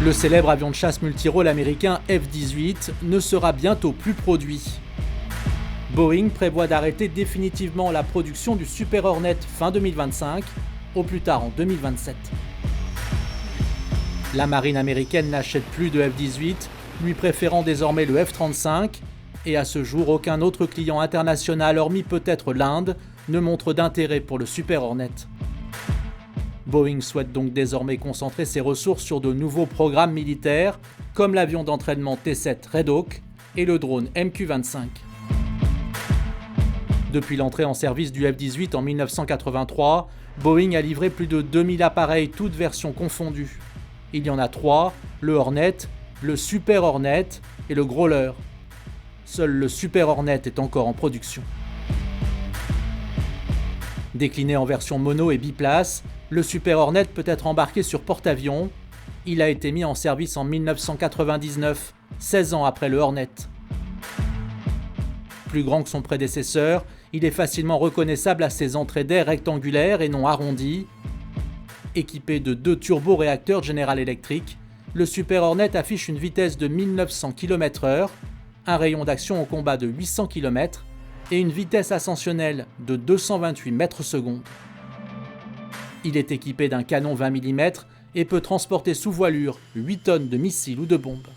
Le célèbre avion de chasse multirôle américain F-18 ne sera bientôt plus produit. Boeing prévoit d'arrêter définitivement la production du Super Hornet fin 2025, au plus tard en 2027. La marine américaine n'achète plus de F-18, lui préférant désormais le F-35, et à ce jour, aucun autre client international, hormis peut-être l'Inde, ne montre d'intérêt pour le Super Hornet. Boeing souhaite donc désormais concentrer ses ressources sur de nouveaux programmes militaires, comme l'avion d'entraînement T-7 Red Hawk et le drone MQ-25. Depuis l'entrée en service du F-18 en 1983, Boeing a livré plus de 2000 appareils, toutes versions confondues. Il y en a 3, le Hornet, le Super Hornet et le Growler. Seul le Super Hornet est encore en production. Décliné en version mono et biplace, le Super Hornet peut être embarqué sur porte-avions. Il a été mis en service en 1999, 16 ans après le Hornet. Plus grand que son prédécesseur, il est facilement reconnaissable à ses entrées d'air rectangulaires et non arrondies. Équipé de 2 turboréacteurs General Electric, le Super Hornet affiche une vitesse de 1900 km/h, un rayon d'action au combat de 800 km et une vitesse ascensionnelle de 228 m/s. Il est équipé d'un canon 20 mm et peut transporter sous voilure 8 tonnes de missiles ou de bombes.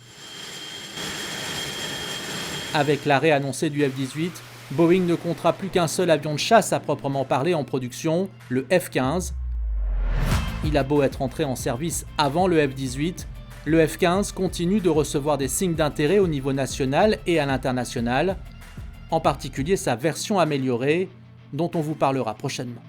Avec l'arrêt annoncé du F-18, Boeing ne comptera plus qu'un seul avion de chasse à proprement parler en production, le F-15. Il a beau être entré en service avant le F-18, le F-15 continue de recevoir des signes d'intérêt au niveau national et à l'international, en particulier sa version améliorée, dont on vous parlera prochainement.